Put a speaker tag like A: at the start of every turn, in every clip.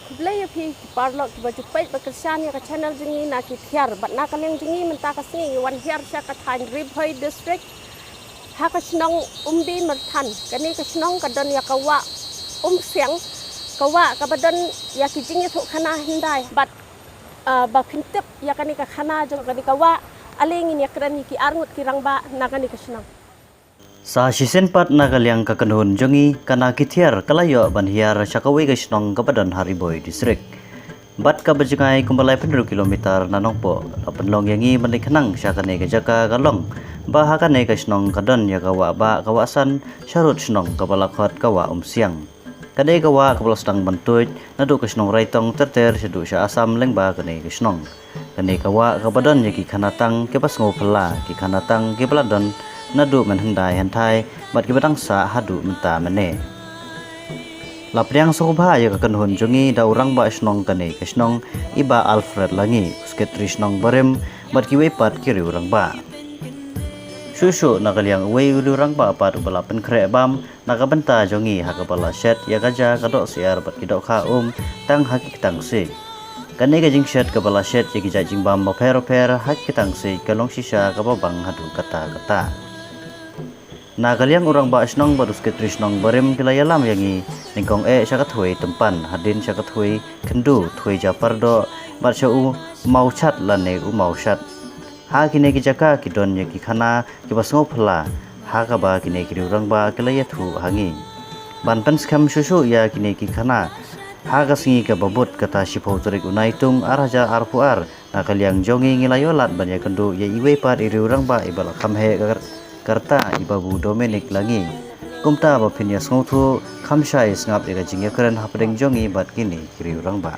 A: Kublai pi parlok ki baju pait bekerjaan ya ke channel jengi nak tiar bat nak yang jengi mentah kasni wan hiar sya ka than Ribhoi district ha ka snong umbi mertan kani ka snong ka don ya kawa siang kawa ka badan ya ki jengi thuk khana hindai bat ba phintip ya kani ka khana jong kani kawa alingin ya krani ki arngut ki rangba nakani ka snong
B: Sa sisen pat nagaliang kakanhun jongi kana kithiar kalayo banhiar syakawi gaisnong kabadan Ribhoi district. Bat ka bajengai kumbalai 15 kilometer nanongpo penlong yangi menikhnang syakane gajaka galong bahakane gaisnong kadon ya kawa ba kawasan syarut snong kabalakot kawa siang. Kade kawa kabal sedang bantuj nadu gaisnong raitong terter sedu sya asam lengba kane gaisnong. Kane kawa kabadan yaki kanatang kepas ngopela ki kanatang ke peladon nadu menhendai hentai bat kibadang sa hadu menta mene lapriang soba ya kakanhun jongi da urang ba snong kane kesnong iba Alfred langi sketri snong barem bat kiwe pat kiri urang ba susu nakaliang we urang ba pat balapen kre bam nakabenta jongi hakapala set ya gaja kadok siar bat kidok kha tang hakik tang se kane gajing set kapala set ya gijajing bam per hak kitang se kalong sisa kababang hadu kata Nagaliang orang ba snong barus ketrisnong barem kilayalam yangi ningkong syakat hui tempan hadin syakat hui kendu thui japardo barsyau mau chat lane mau chat ha kine kijaka kidon yaki khana kibas ngopla ha kaba kine kiri orang ba kilayathu hangi banpen skam susu ya kine ki khana ha kasingi ka babut kata sipau turik unaitung araja arpuar nagaliang jongi ngilayolat banyak kendu ya iwe par iri orang ba ibala kamhe karta ibabu Dominic langi kumta bapinya sngothu khamsai ngap ega jingya keren hapdeng jongi bat kini kiri urang ba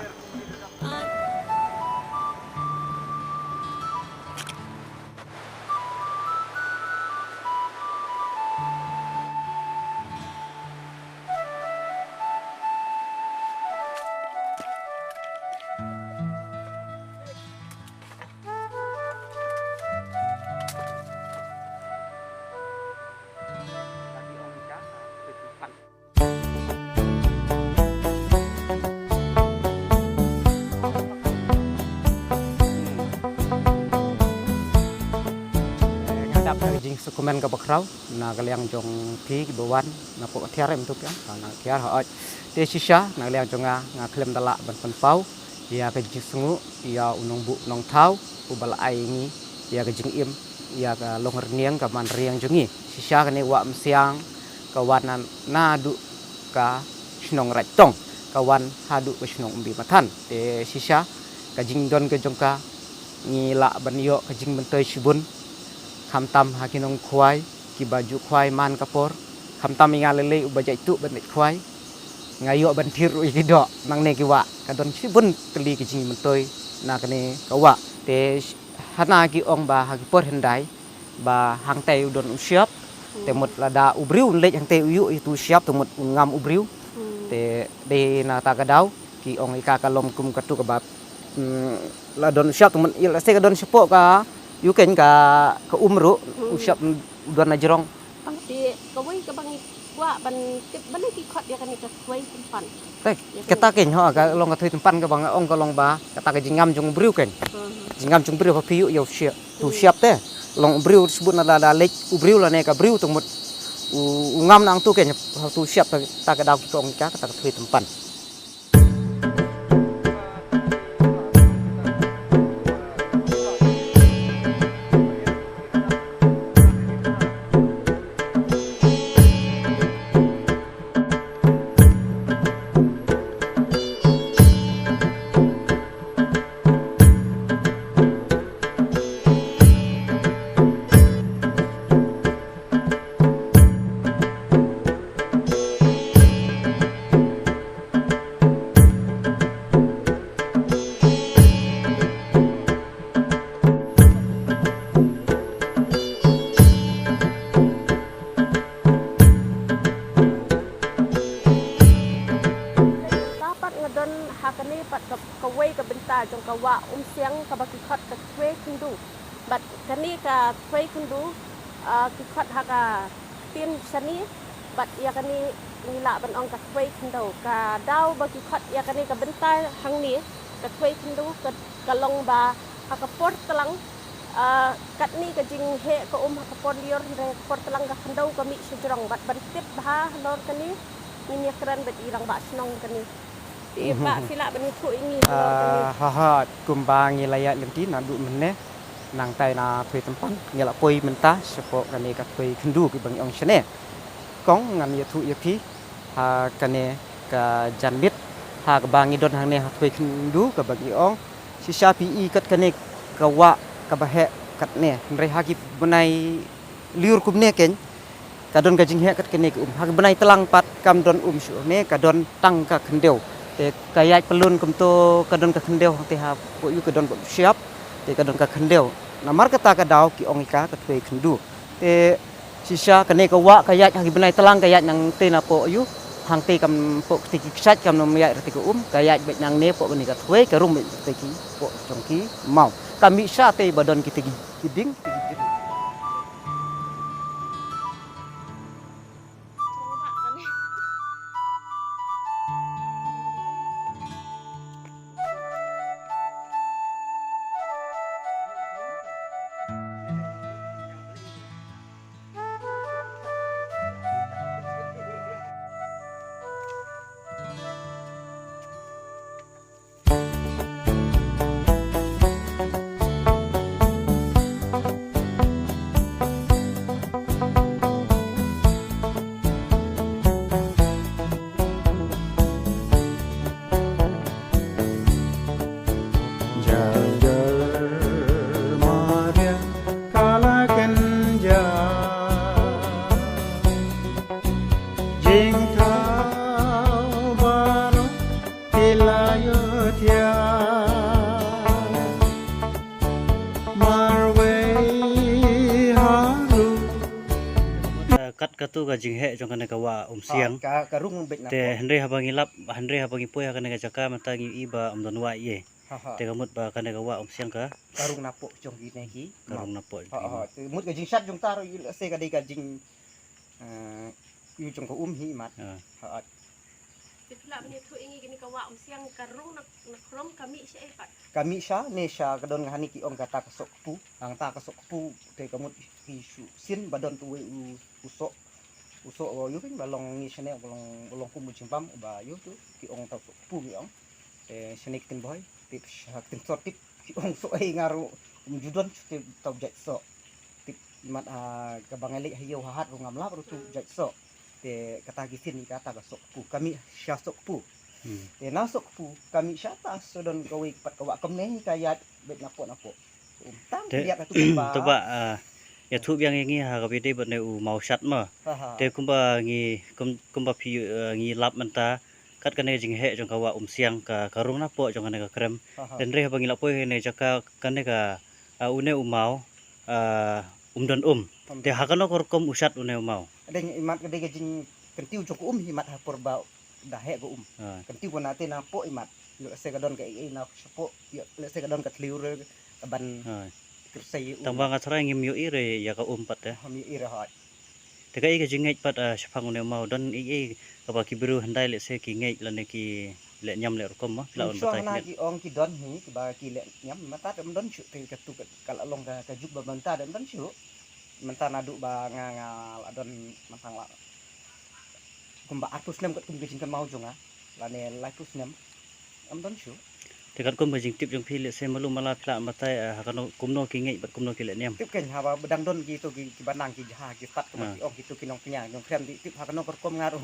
C: jing sukumen ka bakrau na kaliang jong pi bawan na po tiar em tuk ya na tiar ha te shisha na kaliang jonga nga klem dala ban pau ya ka jing sungu ya unong bu nong tau ubal ai ngi ya ka jing im ya ka long niang ka man riang jongi shisha ka ne wa siang ka wan na du ka snong rai tong ka wan hadu ka snong umbi matan te shisha ka jing don ka jongka ngi la ban yo ka jing mentoi shibun khamtam hakinong khwai ki baju khwai man kapor khamtam inga lele ubaja itu benet khwai ngayo bantir ui kido nang ne kiwa kadon sibun keli kijing mentoi na kene kawa te hana ki ong ba hakipor hendai ba hang tai udon usiap te mut lada ubriu lej hang tai uyu itu siap te mut ngam ubriu te de na ta kadau ki ong ika kalom kum katu ka bab ladon siap te mut il se kadon sepo ka yuken ka umru usiap duan najrong
A: di kawai ka bangi wa ban ki khot ya kan ka kawai tempan
C: kata ken ho ka long ka thui tempan ka bang ong ka long ba kata ka jingam jung briu ken jingam jung briu ka piu yo siap tu siap te long briu sebut na da lek ubriu la ne ka briu tumut ngam nang tu ken tu siap ta ka dau ki ong ka kata ka thui tempan
A: hakane pat ka wei ka benta jong ka wa siang ka baki khat ka kwe kundu bat kani ka kwe kundu ki khat ha ka tin sani bat ya kani nila ban ong ka twai khndo ka daw ba ki khat ya kani ka bentar hang ni ka twai khndo ka long ba ka port talang kat ni ka jing he ka ka port lior re port talang ka khndo ka mi sejrong bat ban tip ba lor kani ni kran bat irang ba snong kani ba sila ban thu ini lor kani
C: ha kumbang layak lenti na du menne nang tai na phe tempan ngela poi menta sepo kani ka poi khendu ki bang ong chene kong ngam ye thu ye phi ha kane ka janbit ha ka bangi don hang ne ha poi khendu ka bang ong sisa pi i kat kane ka wa ka bahe kat ne re ha ki benai liur kum ne ken ka don ka jing he kat kane ha benai telang pat kam don su ne ka don tang ka khendeu te ka yai pelun kum to ka don ka khendeu te ha po yu ka don ko siap te ka don ka khendeu namar kata ka daw ki ong ika ka twei khendu te sisa kane ka wa ka yai ha ki benai telang ka yai nang te na po yu hang te kam po ti ki sat kam no yai rti ko ka yai bet nang ne po ni ka twei ka rum te ki po chong ki mau kami sa te badon ki tegi kiding tegi
B: kat katu ka jing he jong kana ka wa siang
C: ka rung bet na
B: te henry habangi lap henry habangi poy kana ka jaka mata ngi iba don wa ye te kamut ba kana ka wa siang ka
C: karung napo jong gi ne ki
B: karung napo
C: te mut ka jing sat jong tar se ka dei ka jing yu jong ko hi mat ha
A: sila ban thu ini gini ka wa siang karung nak krom kami sia pat
C: kami sya ne sya kadon ngani ki ong kata kasok pu ang ta kasok pu te kamut ki sin badon tu usok yu kan balong ni sene balong kum jimpam ba yu tu ki ong ta pu ki ong te sene tin boy tip sya tin so tip ki ong so ai ngaru judon te tau jat so tip mat ka bangali hayo hahat ro ngamla ro tu jat so te kata gisin ni kata kasok pu kami sya sok pu te na sok pu kami sya ta so don kawi pat ka wa kam ne kayat bet napo tam dia ka tu ba
B: to ba ya thu biang ngi ha ka bide bot ne u mau sat ma te kumba ngi kumba phi ngi lap manta kat kana jing he jong ka wa siang ka karung na po jong kana ka krem den re habangi la po ne jaka kana ka une mau don te ha kana kor kom usat une mau
C: adeng imat gede ke jing kentiu jong imat ha por ba da he go kentiu ko nate na po imat le se ka don ka na po le se ka don ka tliur ban sei
B: tambang athra ngim yu ire ya ka pat ya
C: mi ire ha
B: te ka jing ngai pat shapang une mau don ka ba ki biru handai le se ki ngai la ne ki le nyam le kom ma la on batai
C: na ki ong ki don hi ki ba ki le nyam mata dem don chu te ka tu ka long ka juk ba manta dem don chu manta na du ba nga adon mantang la kumba atus nem ka tum ke jing ka mau jonga la ne la tus nem am don chu
B: te kan kom jing tip jong phi le se malu mala phla matai ha kan kumno ki ngai bat kumno ki le nyam
C: tip ken ha ba bedang don ki to ki banang ki jaha ki pat ka ki ong ki tu ki nong pnya nong krem di tip ha kan kor kom ngaru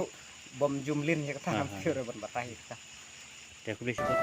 C: bom jumlin ya ka tam ki re ban batai ka
B: te ku le sebut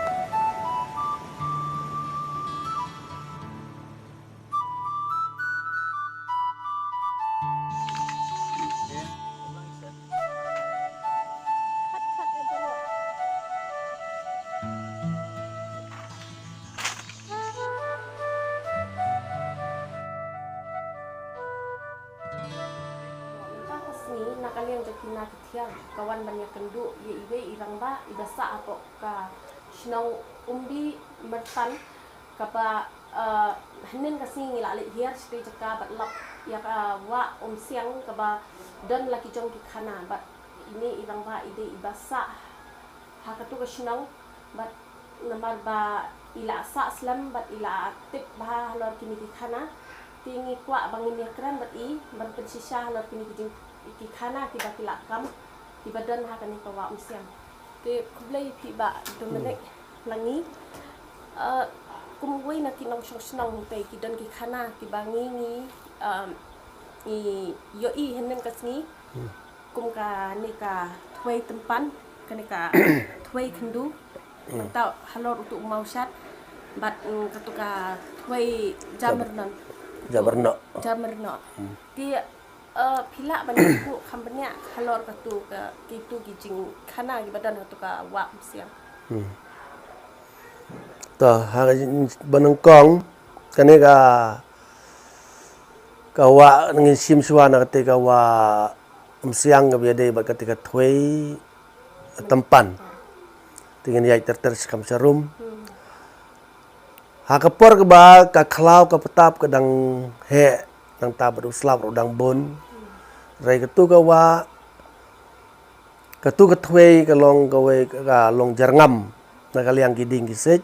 A: nakaliang jakina kitiar kawan banyak kendu ye ibe irang ba ibasa apo ka shnong umbi mertan kapa hanin kasing ila le hiar spe jaka bat lap ya wa siang ka ba dan laki jong ki khana but ini irang ba ide ibasa hakatu ka shnang but namar ba ila sa slam but ila tip ba halor kini ki khana tingi kwa bangin yakran but I ban pensisya halor kini ki khana ki ba kila kam ki badan hakani ka wa siang te kublai pi ba Dominic langi kumway na kinong shnang te ki dan ki khana ki bangi i yo I henen kasngi kum ka ni ka thwei tempan ka ni ka thwei khandu tau halor untuk mau shat bat katuka thwei jamernon ti pila banyak ku kambanya halor katu ka kitu gijing khana gi badan katuka wa siang
D: to ha banang kong kani ka wa ngin sim suana ketika wa siang biade ba ketika thwei tempan dengan yai terter sekam serum hakapor ke ba ka khlau ka petap ke dang he dang ta badu slap ro dang bon rai ketu ka wa ketu ke thwei ka long ka we ka long jarngam na kaliang kiding kisej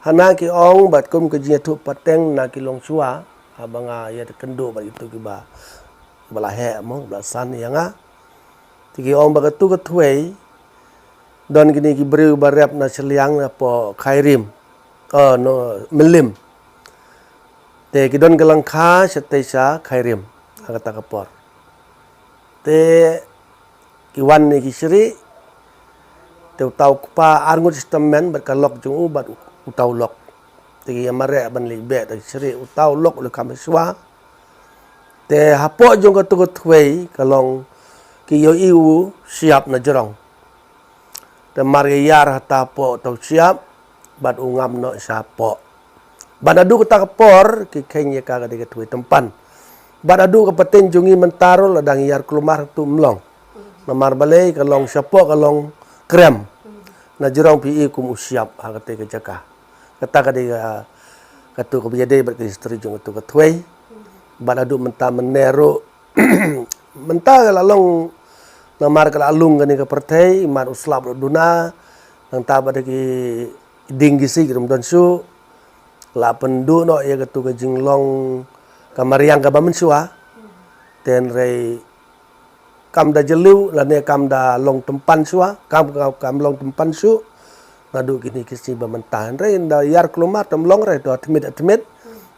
D: hana ki ong bat kum ke jia thu pateng na ki long chua abanga ya kendo ba itu ki ba bala he mo bala san yanga tiki ong ba ketu ke thwei don gini ki beri barap na seliang na po khairim no melim te ki don galang kha setesa khairim agata kapor te ki wan ni ki sri te tau pa arngut sistem men berkalok jung ubat utau lok te ki amare ban li be te sri utau lok le kamiswa te hapo jung ka tu thwei kalong ki yo iu siap na jorong te mariyar hata po tau siap bat ungam no sapo badadu ka kapor ki kenya ka de tuai tempan badadu ka paten jungi mentaro ladang yar kelumar tu mlong namar balai kalong sapo kalong krem na jirong pi kum usiap ha kate ka jaka kata ka de ka tu ka biade bat ki histori jung tu ka tuai badadu menta menero menta lalong namar kala alung gani ka pertai mar uslap duna nang taba de ki dinggi si rum don su la pendu no ya ketu ka jinglong kamariang ka bamensua ten rei kam da jelu la ne kam da long tempan sua kam long tempan su ngadu gini kisi bamantan rei da yar kelumat temlong rei do atmit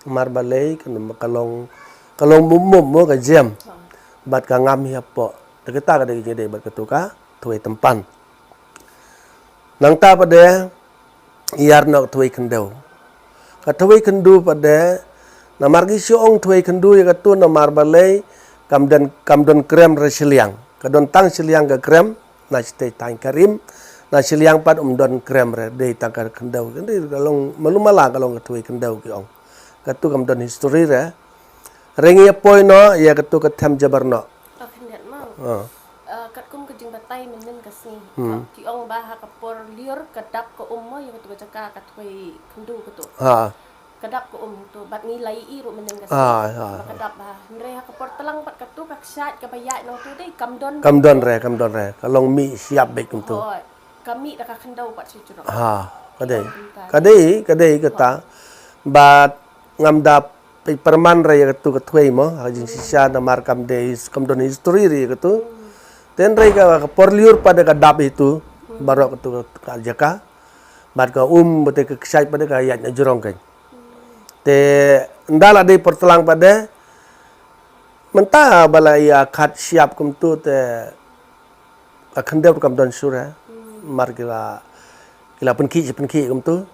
D: mar balai kalong mumum mo ka jam bat ka ngam hiapo kita kada jadi berketuka tuai tempan nang ta pada iar nak tuai kendau ka tuai kendu pada namar gi siong tuai kendu ya katu namar balai kamdon krem resiliang kadon tang siliang ga krem na stay tang karim na siliang pad don krem re de tangkar kendau kendi kalong malumala kalong tuai kendau ki ong katu kamdon history re rengi poi no ya katu ka tham jabarno
A: kat kum kejing batai menen kasni ki ong bah kapor liur kedap ko ummo yo tu jaka kat wei kendu ko tu kedap ko tu bat ngilai I ru menen kasni kedap bah nre kapor telang pat katu kak syat ka bayat nang tu dei kamdon
D: re kalong mi siap baik tu
A: kami dak kendau pat si juro
D: kadai kata bat ngamdap perman raya ketu ketui mo hajin sisa namar kamdon history raya ketu ten raya ka porliur pada kadap itu baru ketu jaka bat ka bete ke kesai pada ka yatnya jorong kan te ndala de pertelang pada menta bala ya khat siap kum tu te akhandep kamdon sura mar kila penki kum tu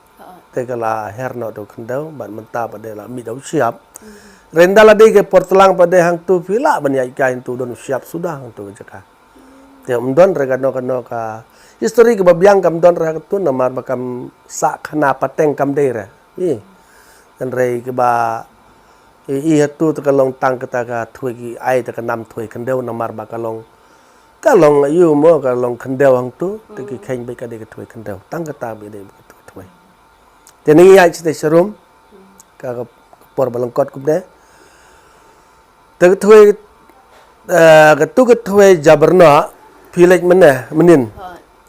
D: te kala herno do kendau ban menta pada la mi dau siap rendala de ke portelang pada hang tu pila ban ya kain tu don siap sudah hang tu jaka te umdon regano ka history ke babiang kam don ra tu namar bakam sa khana pateng kam de ra i dan rei ke ba i hatu te kalong tang kata ka thui ki ai te ka nam thui kendau namar bakalong kalong yu mo kalong kendau hang tu te ki khain be ka de ka thui kendau tang kata be de Teni ya cita serum ka por balangkot kubne Tertuai ketuai jaberna pilek menin.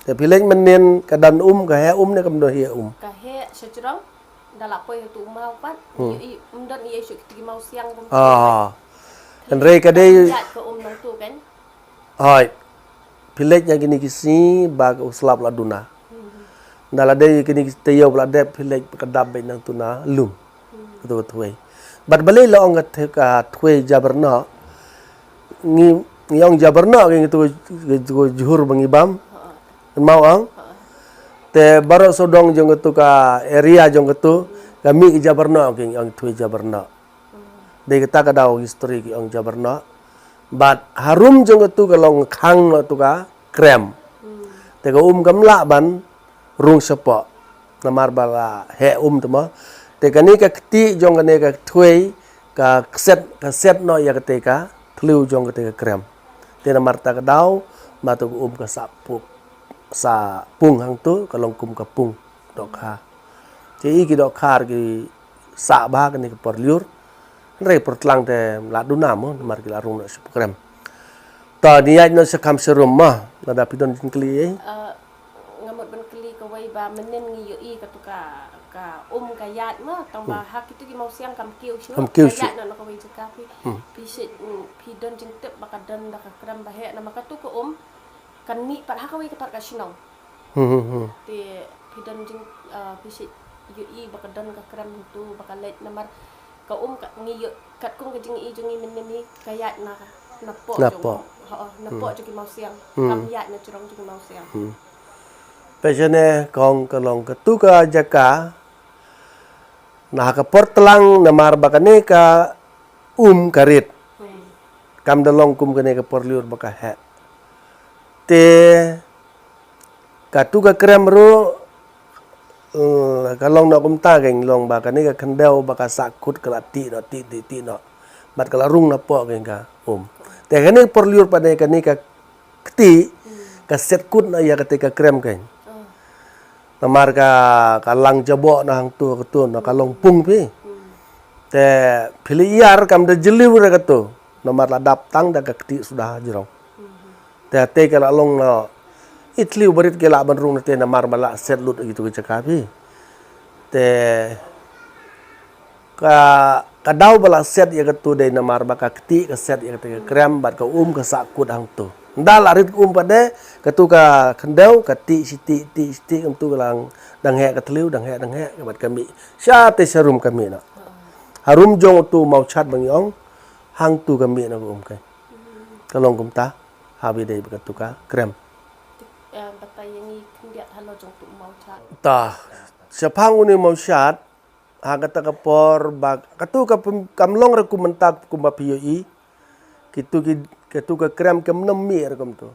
D: Te pilek menin kadan ka he ne kam do he
A: Kahe sejurang dalak poi tu mau pat. I dan ia syuk tigi mau siang pun.
D: Kan rei kadai
A: Jat ke nang tu kan.
D: hai pilek yang kini kisi bag uslap laduna. Dala dai kini teyau la de pilek kadab nang tuna lum. Ketuai. Bat balai la ong ka tuai jaberna ngi ong jaberna ngi tu juhur bangibam mau ang te baro sodong jong tu ka area jong tu kami ki jaberna ngi ong tuai jaberna de kita ka daw history ki ong jaberna bat harum jong tu ka long khang no tu ka krem te ka gamla ban rung sepa namar bala he tu ma te kani ka kti jong kani ka tuai ka set no ya ka te ka tliu jong ka te ka krem te namar ta ka daw ma tu ka sa pung hang tu ka long kum ka pung dok ha te i ki dok khar ki sa ba kani ka por liur re por tlang te la du na mo namar ki la rung no su krem ta ni ai no se kam serum ma la da pidon kli
A: Ngamut ban keli ka wai ba menen ngi yo I ka tu ka ka yat ma tang ba hak itu ki mau siang kam kiu shu yat no ka wai jaka pi sit pi don jing tep baka dan da ka kram ba he na maka tu ko kan mi pat hak wai ka tar ka shinong te pi don jing pi sit yo I baka dan ka kram tu baka let namar ka ka ngi yo kat kung ka jing I jung I menen ni ka yat na po na po jung mau siang kam yat na churong jung mau siang
D: Pesane kong kalong ketuka jaka nah ka portlang namar bakane ka karit kam dalong kum kane ka porliur baka he te katuka krem ru kalong na kum ta geng long bakane ka kandau baka sakut kala ti no bat kala rung na po geng ka te kane porliur pade kane ka kti ka set kut na ya ka krem geng namar ka lang jabo na hang tu na kalong pung pi te pili iar kam da jeliu ra tu namar la dap tang da ka kti sudah jirong te kala long no itliu barit ke la ban rung te namar bala set lut gitu ke pi te ka daw bala set ya ka tu de namar ba ka kti ka set ya ka krem bat ka ka sakut hang tu ndal arit pade ketuka kendau kati siti untuk lang dang he katliu dang he bat kami sya te serum kami na harum jong tu mau chat bang yong hang tu kami na kai kalong kumta habi dei ketuka krem
A: batai yang I kendiat halo jong tu mau chat
D: ta sepang uni mau chat ha kata kapor bag ketuka kamlong re kumentat kumbapiyo I ketuka krem kem nemi rekam tu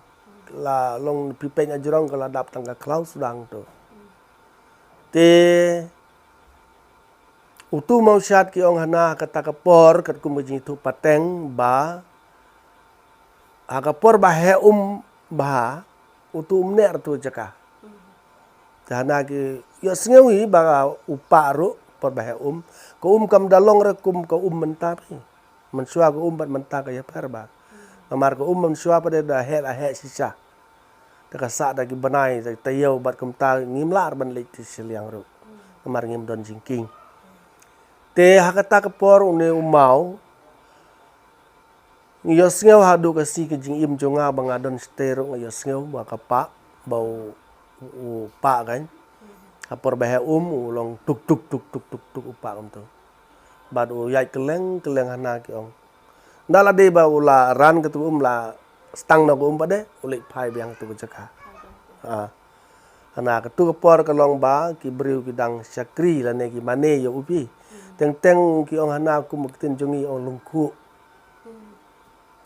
D: la long pipeng ajrong kala dap tangga klaus dang tu te utu mau syat ki ong hana kata kapor kat kum jing tu pateng ba agapor ba he ba utu ner tu jaka dana ki yo sngewi ba uparu por ba he ko kam dalong rekum ko mentapi mensua ko bat mentaka ya perba amar ko mensua pada da he sisa ka sa da ki banai da tayau bat kum ta ngimlar ban le ti siliang ru amar ngim don jingking te hakata ka por une mau ngiyosngeu hadu ka si ki jing im jonga banga don stero ngiyosngeu ba ka pa bau pa kan kapor ba he ulong tuk upa tu bad yai keleng hana ki ong ndala de ba ula ran ke tu la stang na ko pade ulik phai biang tu jaka hana ke tu por ka long ba ki briu ki dang sakri la ne ki mane yo upi teng ki ong hana ku muktin jongi ong lungku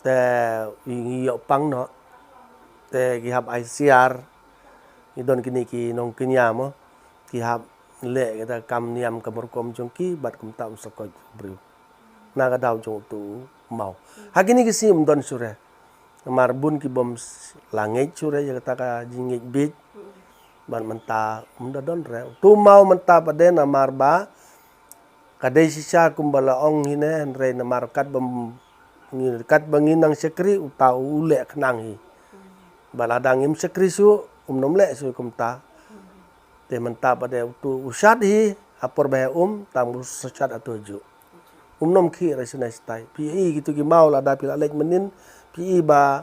D: te wi yo pang no te ki hab ICR ni don kini ki nong kinya mo ki hab le kita kam niam kamur kom jongki bat kum tam sokoj briu na ga daw jong tu mau hagini ki sim don sure marbun ki bom langit sure ya kata ka jingit bit ban menta munda don re tu mau menta pade na marba kadai sisa kumbala ong hine re na markat bom ngi kat bangin nang sekri uta ule kenang hi baladang im sekri su nom le su kumta te menta pada tu usat hi apor ba tam usat atuju nom ki resina stai pi gitu ki mau la da pila lek menin pi ba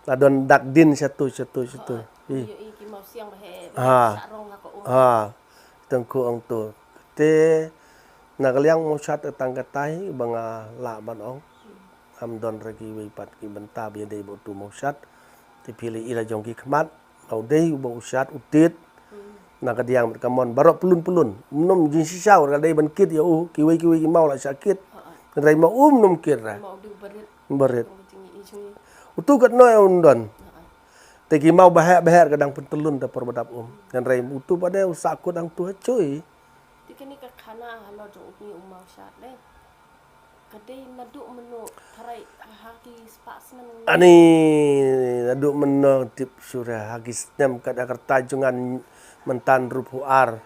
D: la don dak din satu
A: Iki mau siang bahe
D: Ah.
A: sarong ako
D: tengku ong tu te nagaliang mo sat tanggatai banga la ban ong am don ragi wi pat ki benta bi dei bo tu mo sat te pili ila jong ki khmat au dei bo usat utit nagadiang kamon barok pelun nom jin sisau ra dei ban kit ya kiwi ki mau la sakit rai ma nom kit ra
A: mau di
D: berit
A: jingi jingi
D: utu kat no undon te ki mau bahak kadang pentelun da perbadap dan rai utu pada usakut ang tu cuy
A: tikani ka khana halo jong ni umau shat le kadai nadu menu tharai haki spasman
D: ani aduk meno tip surah hagis nem kada kerta jungan mentan rupu ar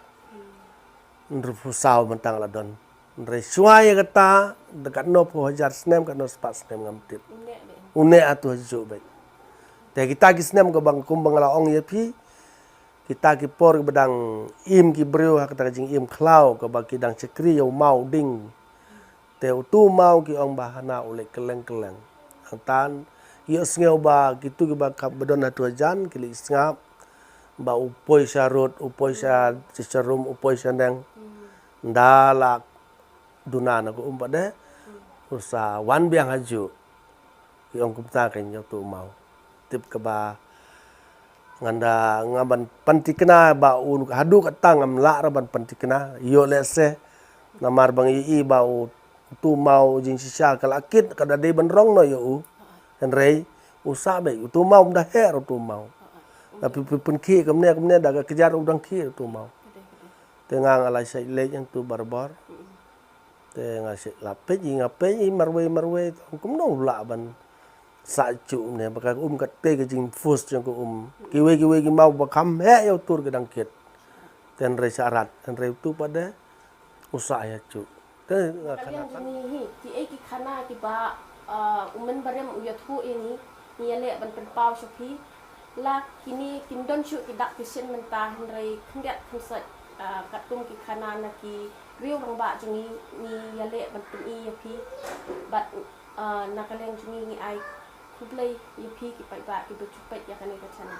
D: rupu sau mentang ladon rai suai kata dekat no po hajar snem kat no spas snem ngam tip
A: unek le
D: une atu hajo baik te kita gis nem ke bang kumbang laong ya pi kita ki por ke bedang im ki breu hak ta jing im khlau ke bang kidang cekri yo mau ding te tu mau ki ong bahana ule keleng antan yo sngeu ba gitu ki ba kap bedon atu jan ki li sngap ba upoi sarut upoi sa cicerum upoi sandang ndala dunana ko umpade usa wan biang haju ki ong kumta ken yo tu mau tip ke ba nganda ngaban pantikna ba un hadu katang am la raban pantikna yo lese namar bang i ba tu mau jing sisa kalakit kada de benrong no yo en rei usa be tu mau dah her tu mau tapi pun ki kemne daga kejar udang ki tu mau tengang ala sai le yang tu barbar te ngasih lape ngape marwe kum no la ban sa chu ne baka kat te ke jing fus jang ko kiwe ki mau bakam he yo tur ke dangkit ten re syarat ten re tu pada usaha ya chu te
A: kalian jini hi ki eki khana ki ba umen barem uyathu ini niale ban penpau shopi la kini kindon shu ki dak kisen mentah rai khndiat khusat katum ki khana na ki riu rang ba jini ni yale ban pen i yapi bat nakalian jini ni ai kublai yapi ki pai ba ki bu chupai ya kan ka chana